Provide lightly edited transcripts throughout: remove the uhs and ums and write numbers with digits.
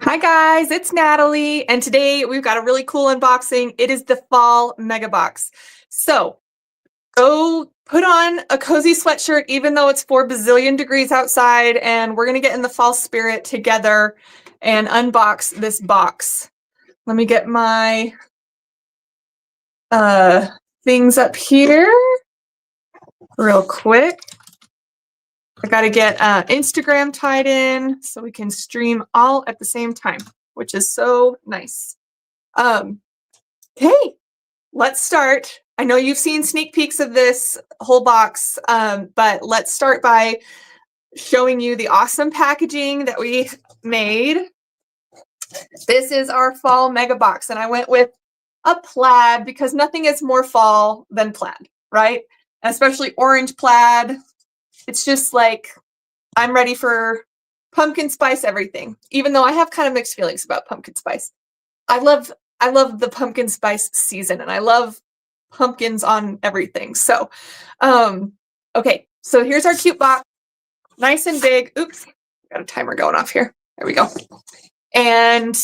Hi guys, it's Natalie, and today we've got a really cool unboxing. It is the fall mega box. So go put on a cozy sweatshirt, even though it's 4 bazillion degrees outside, and we're gonna get in the fall spirit together and unbox this box. Let me get my things up here real quick. I gotta get Instagram tied in so we can stream all at the same time, which is so nice. Okay, let's start. I know you've seen sneak peeks of this whole box, but let's start by showing you the awesome packaging that we made. This is our fall mega box, and I went with a plaid because nothing is more fall than plaid, right? Especially orange plaid. It's just like, I'm ready for pumpkin spice everything, even though I have kind of mixed feelings about pumpkin spice. I love the pumpkin spice season, and I love pumpkins on everything. So, okay, so here's our cute box, nice and big. Oops, got a timer going off here. There we go. And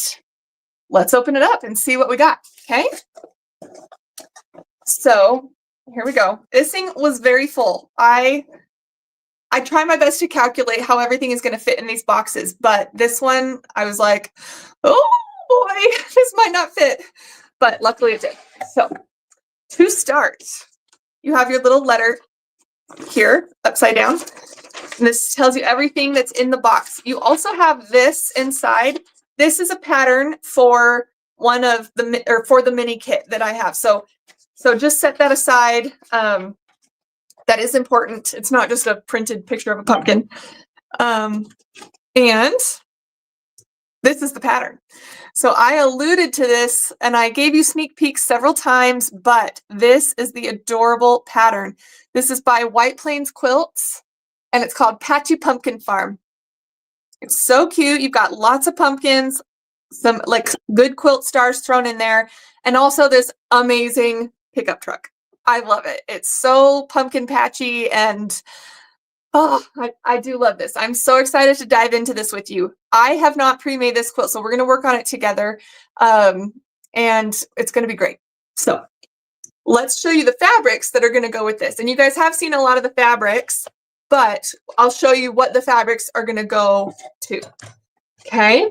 let's open it up and see what we got, okay? So here we go. This thing was very full. I try my best to calculate how everything is going to fit in these boxes, but this one, I was like, oh boy, this might not fit, but luckily it did. So to start, you have your little letter here, upside down. And this tells you everything that's in the box. You also have this inside. This is a pattern for one of the, or for the mini kit that I have. So just set that aside. That is important. It's not just a printed picture of a pumpkin. And this is the pattern. So I alluded to this and I gave you sneak peeks several times, but this is the adorable pattern. This is by White Plains Quilts and it's called Patchy Pumpkin Farm. It's so cute. You've got lots of pumpkins, some like good quilt stars thrown in there, and also this amazing pickup truck. I love it. It's so pumpkin patchy, and oh, I do love this. I'm so excited to dive into this with you. I have not pre-made this quilt, so we're going to work on it together, and it's going to be great. So let's show you the fabrics that are going to go with this. And you guys have seen a lot of the fabrics, but I'll show you what the fabrics are going to go to. Okay.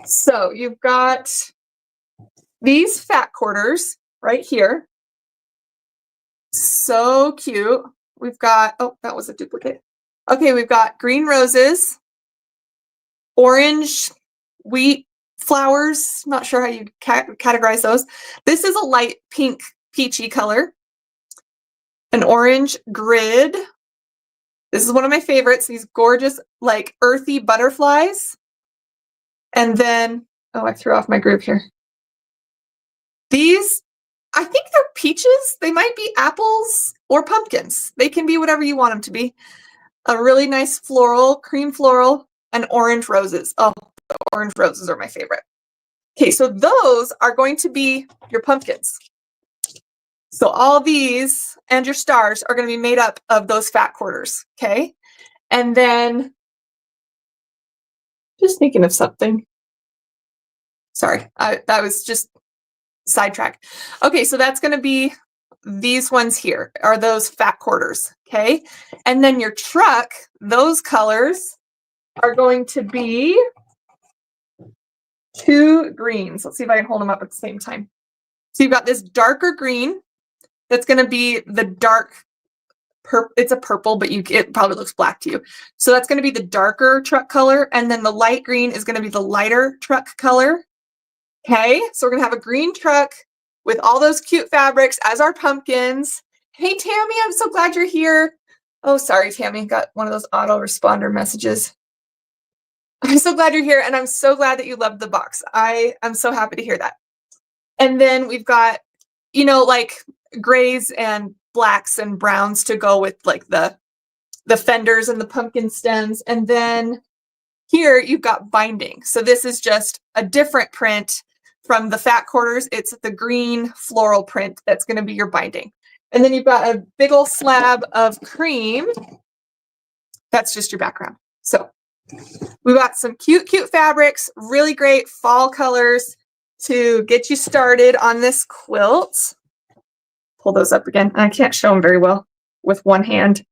So you've got these fat quarters right here. So cute. We've got, oh, that was a duplicate. Okay, we've got green roses, orange wheat flowers. Not sure how you categorize those. This is a light pink, peachy color. An orange grid. This is one of my favorites. These gorgeous, like earthy butterflies. And then, oh, I threw off my group here. These, I think they're peaches. They might be apples or pumpkins. They can be whatever you want them to be. A really nice floral, cream floral, and orange roses. Oh, the orange roses are my favorite. Okay, so those are going to be your pumpkins. So all these and your stars are going to be made up of those fat quarters, okay? And then, just thinking of something. Sorry, that was just sidetrack. Okay, so that's going to be these ones here are those fat quarters, okay? And then your truck, those colors are going to be 2 greens. Let's see if I can hold them up at the same time. So you've got this darker green that's going to be the dark purple. It's a purple, but it probably looks black to you. So that's going to be the darker truck color, and then the light green is going to be the lighter truck color. Okay, so we're gonna have a green truck with all those cute fabrics as our pumpkins. Hey, Tammy, I'm so glad you're here. Oh, sorry, Tammy, got one of those autoresponder messages. I'm so glad you're here, and I'm so glad that you loved the box. I'm so happy to hear that. And then we've got, you know, like grays and blacks and browns to go with like the fenders and the pumpkin stems. And then here you've got binding. So this is just a different print from the fat quarters. It's the green floral print that's going to be your binding. And then you've got a big old slab of cream. That's just your background. So We got some cute, cute fabrics, really great fall colors to get you started on this quilt. Pull those up again. I can't show them very well with one hand.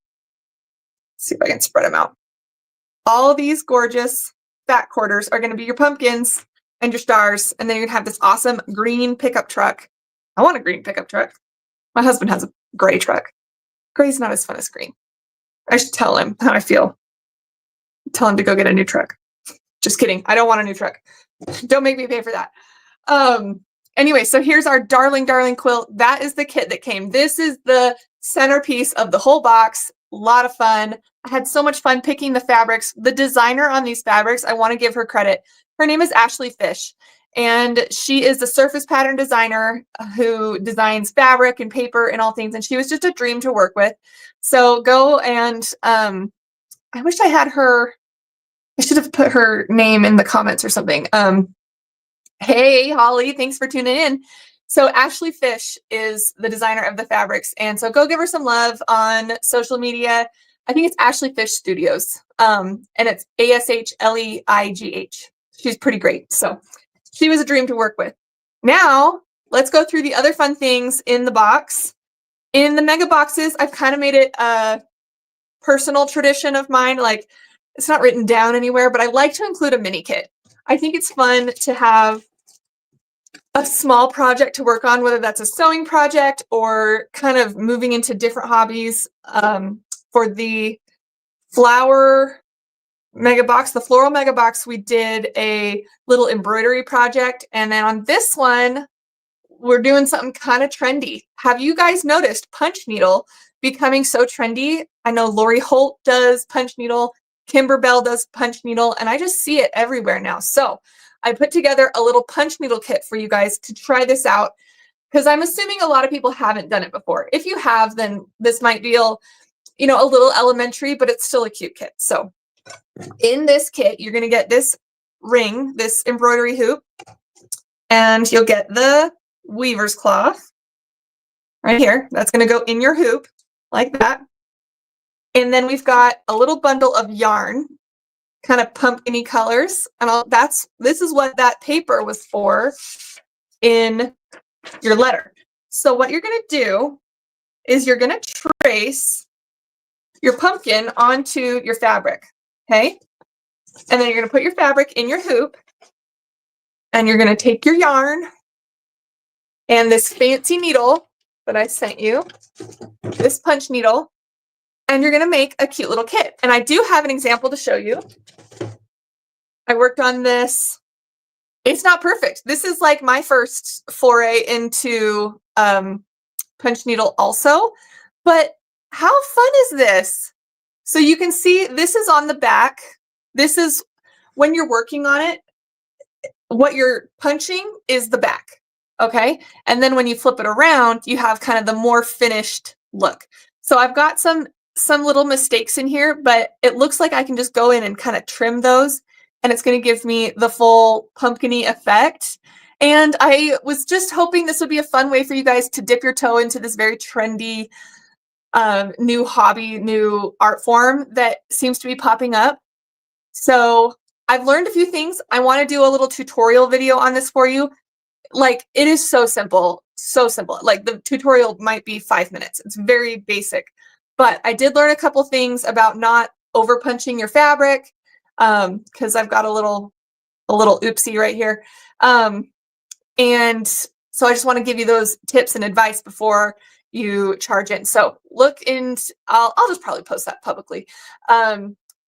Let's see if I can spread them out. All these gorgeous fat quarters are going to be your pumpkins and your stars. And then you're going to have this awesome green pickup truck. I want a green pickup truck. My husband has a gray truck. Gray's not as fun as green. I should tell him how I feel. Tell him to go get a new truck. Just kidding. I don't want a new truck. Don't make me pay for that. Anyway, so here's our darling, darling quilt. That is the kit that came. This is the centerpiece of the whole box. A lot of fun. I had so much fun picking the fabrics. The designer on these fabrics, I want to give her credit. Her name is Ashleigh Fish, and she is the surface pattern designer who designs fabric and paper and all things, and she was just a dream to work with. So go and I wish I had her. I should have put her name in the comments or something. Hey, Holly, thanks for tuning in. So Ashleigh Fish is the designer of the fabrics. And so go give her some love on social media. I think it's Ashleigh Fish Studios. And it's ASHLEIGH. She's pretty great. So she was a dream to work with. Now, let's go through the other fun things in the box. In the mega boxes, I've kind of made it a personal tradition of mine. Like, it's not written down anywhere, but I like to include a mini kit. I think it's fun to have a small project to work on, whether that's a sewing project or kind of moving into different hobbies. For the flower mega box, the floral mega box, we did a little embroidery project. And then on this one, we're doing something kind of trendy. Have you guys noticed punch needle becoming so trendy? I know Lori Holt does punch needle, Kimber Bell does punch needle, and I just see it everywhere now. So I put together a little punch needle kit for you guys to try this out, because I'm assuming a lot of people haven't done it before. If you have, then this might feel, you know, a little elementary, but it's still a cute kit. So in this kit, you're going to get this ring, this embroidery hoop, and you'll get the weaver's cloth right here. That's going to go in your hoop like that. And then we've got a little bundle of yarn, kind of pumpkin-y colors. And this is what that paper was for in your letter. So what you're going to do is you're going to trace your pumpkin onto your fabric, okay? And then you're going to put your fabric in your hoop, and you're going to take your yarn and this fancy needle that I sent you, this punch needle, and you're going to make a cute little kit. And I do have an example to show you. I worked on this. It's not perfect. This is like my first foray into punch needle also. But how fun is this? So you can see this is on the back. This is when you're working on it. What you're punching is the back. Okay. And then when you flip it around, you have kind of the more finished look. So I've got some little mistakes in here, but it looks like I can just go in and kind of trim those, and it's going to give me the full pumpkin-y effect. And I was just hoping this would be a fun way for you guys to dip your toe into this very trendy new hobby, new art form that seems to be popping up. So I've learned a few things. I want to do a little tutorial video on this for you. Like, it is so simple, so simple. Like, the tutorial might be 5 minutes. It's very basic. But I did learn a couple things about not over punching your fabric, because I've got a little oopsie right here. And so I just want to give you those tips and advice before you charge in. So look in, I'll just probably post that publicly.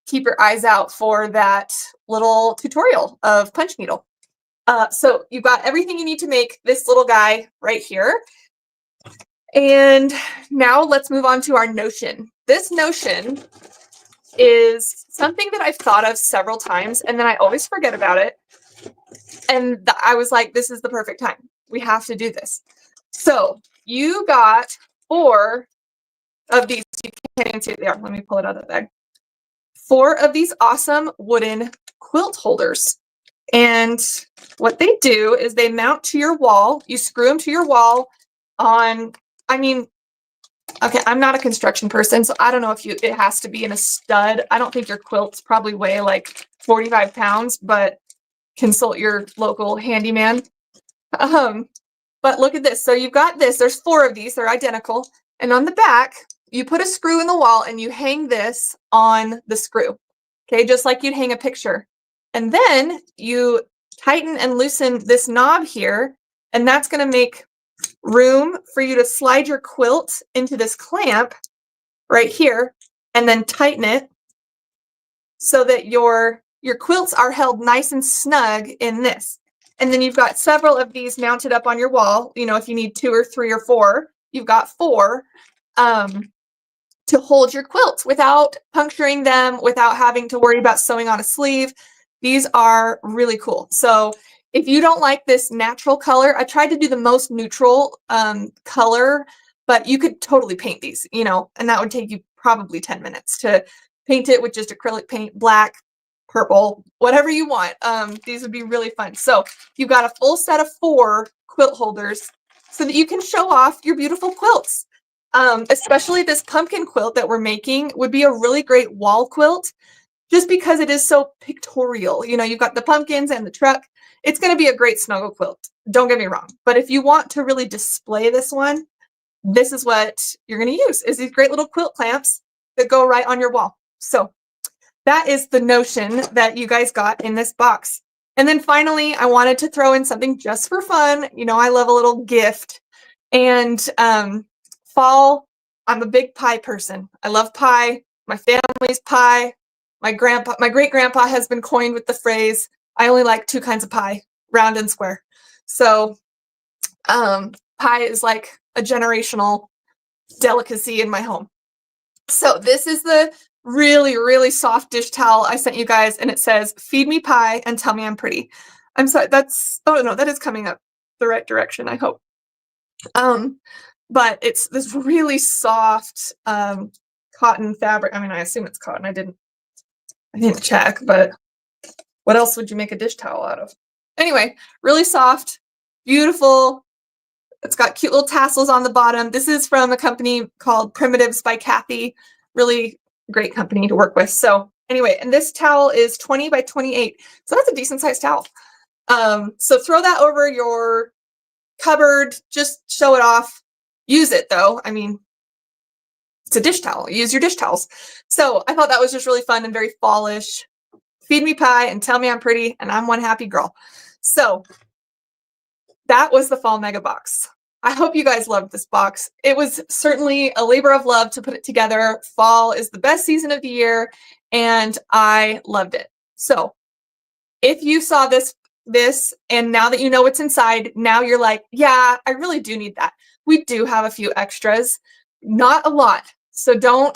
Keep your eyes out for that little tutorial of punch needle. So you've got everything you need to make this little guy right here. And now let's move on to our notion. This notion is something that I've thought of several times, and then I always forget about it. And I was like, this is the perfect time. We have to do this. So you got 4 of these. You can't even see it there. Let me pull it out of the bag. 4 of these awesome wooden quilt holders. And what they do is they mount to your wall. You screw them to your wall on, I mean, Okay, I'm not a construction person, so I don't know if it has to be in a stud. I don't think your quilts probably weigh like 45 pounds, but consult your local handyman. But look at this. So you've got this. There's 4 of these. They're identical. And on the back, you put a screw in the wall and you hang this on the screw. Okay, just like you'd hang a picture. And then you tighten and loosen this knob here, and that's going to make room for you to slide your quilt into this clamp right here and then tighten it so that your quilts are held nice and snug in this. And then you've got several of these mounted up on your wall. You know, if you need 2 or 3 or 4, you've got 4 to hold your quilts without puncturing them, without having to worry about sewing on a sleeve. These are really cool. So if you don't like this natural color, I tried to do the most neutral color, but you could totally paint these, you know, and that would take you probably 10 minutes to paint it with just acrylic paint, black, purple, whatever you want. These would be really fun. So you've got a full set of 4 quilt holders so that you can show off your beautiful quilts. Especially this pumpkin quilt that we're making would be a really great wall quilt just because it is so pictorial. You know, you've got the pumpkins and the truck. It's going to be a great snuggle quilt. Don't get me wrong. But if you want to really display this one, this is what you're going to use, is these great little quilt clamps that go right on your wall. So that is the notion that you guys got in this box. And then finally, I wanted to throw in something just for fun. You know, I love a little gift. And fall, I'm a big pie person. I love pie. My family's pie. My great grandpa has been coined with the phrase, I only like 2 kinds of pie, round and square. So pie is like a generational delicacy in my home. So this is the really, really soft dish towel I sent you guys, and it says, feed me pie and tell me I'm pretty. I'm sorry, oh no, that is coming up the right direction, I hope. But it's this really soft cotton fabric. I mean, I assume it's cotton. I didn't check, but what else would you make a dish towel out of? Anyway, really soft, beautiful. It's got cute little tassels on the bottom. This is from a company called Primitives by Kathy. Really great company to work with. So anyway, and this towel is 20 by 28. So that's a decent sized towel. So throw that over your cupboard, just show it off. Use it though. I mean, it's a dish towel. Use your dish towels. So I thought that was just really fun and very fallish. Feed me pie and tell me I'm pretty, and I'm one happy girl. So that was the fall mega box. I hope you guys loved this box. It was certainly a labor of love to put it together. Fall is the best season of the year, and I loved it. So if you saw this, and now that you know what's inside, now you're like, yeah, I really do need that. We do have a few extras, not a lot. So don't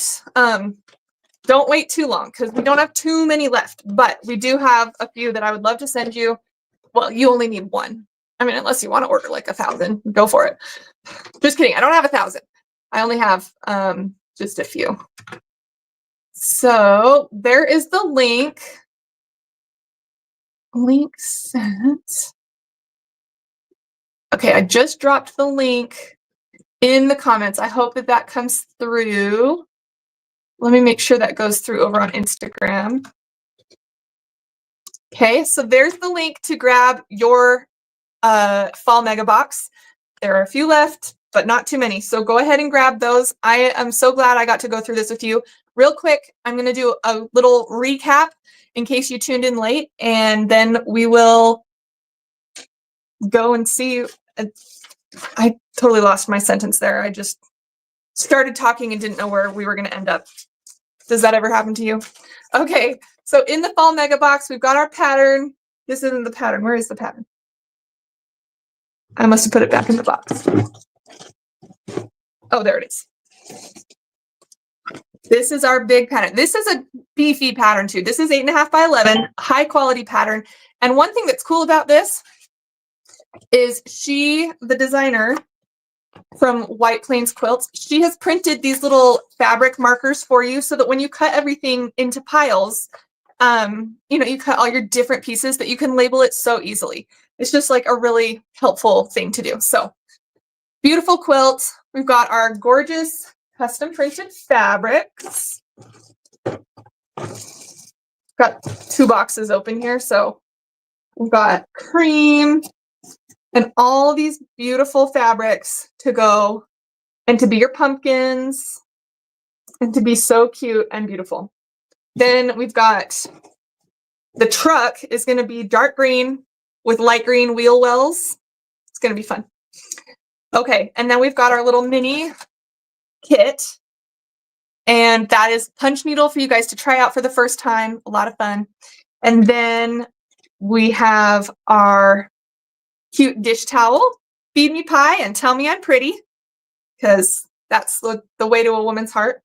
wait too long because we don't have too many left, but we do have a few that I would love to send you. Well, you only need 1. I mean, unless you want to order like 1,000, go for it. Just kidding. I don't have 1,000. I only have just a few. So there is the link. Link sent. Okay, I just dropped the link in the comments. I hope that that comes through. Let me make sure that goes through over on Instagram. Okay, so there's the link to grab your fall mega box. There are a few left, but not too many. So go ahead and grab those. I am so glad I got to go through this with you. Real quick, I'm going to do a little recap in case you tuned in late, and then we will go and see. I totally lost my sentence there. I just started talking and didn't know where we were going to end up. Does that ever happen to you? Okay, so in the fall mega box, we've got our pattern. This isn't the pattern. Where is the pattern? I must have put it back in the box. Oh, there it is. This is our big pattern. This is a beefy pattern too. This is 8.5 by 11, high quality pattern. And one thing that's cool about this is the designer from White Plains Quilts, she has printed these little fabric markers for you so that when you cut everything into piles, you know, you cut all your different pieces that you can label it so easily. It's just like a really helpful thing to do. So beautiful quilt. We've got our gorgeous custom printed fabrics. Got 2 boxes open here, so we've got cream and all these beautiful fabrics to go and to be your pumpkins and to be so cute and beautiful. Then we've got the truck is going to be dark green with light green wheel wells. It's going to be fun. Okay, and then we've got our little mini kit. And that is punch needle for you guys to try out for the first time. A lot of fun. And then we have our cute dish towel. Feed me pie and tell me I'm pretty, because that's the way to a woman's heart.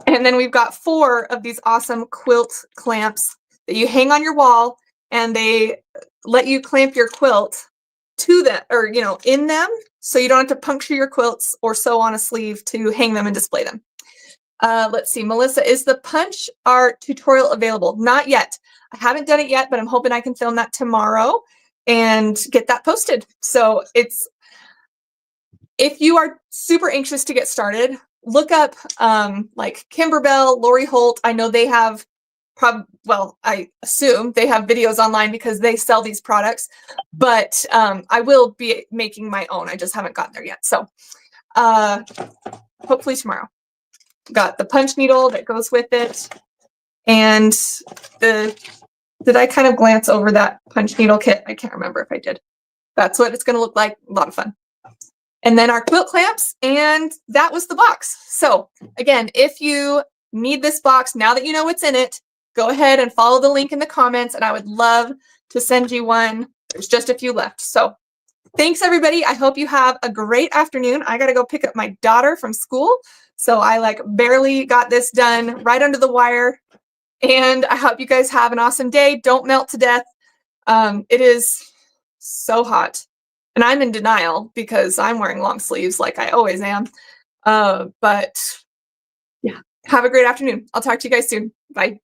And then we've got 4 of these awesome quilt clamps that you hang on your wall, and they let you clamp your quilt to them, or in them, so you don't have to puncture your quilts or sew on a sleeve to hang them and display them. Let's see, Melissa, is the punch art tutorial available? Not yet. I haven't done it yet, but I'm hoping I can film that tomorrow and get that posted. So if you are super anxious to get started, look up like Kimberbell, Lori Holt. I know they have I assume they have videos online because they sell these products, but I will be making my own. I just haven't gotten there yet. So hopefully tomorrow. Got the punch needle that goes with it. And did I kind of glance over that punch needle kit? I can't remember if I did. That's what it's going to look like. A lot of fun. And then our quilt clamps, and that was the box. So again, if you need this box, now that you know what's in it, go ahead and follow the link in the comments, and I would love to send you one. There's just a few left. So thanks, everybody. I hope you have a great afternoon. I got to go pick up my daughter from school. So I barely got this done right under the wire. And I hope you guys have an awesome day. Don't melt to death. It is so hot. And I'm in denial because I'm wearing long sleeves like I always am. But yeah, have a great afternoon. I'll talk to you guys soon. Bye.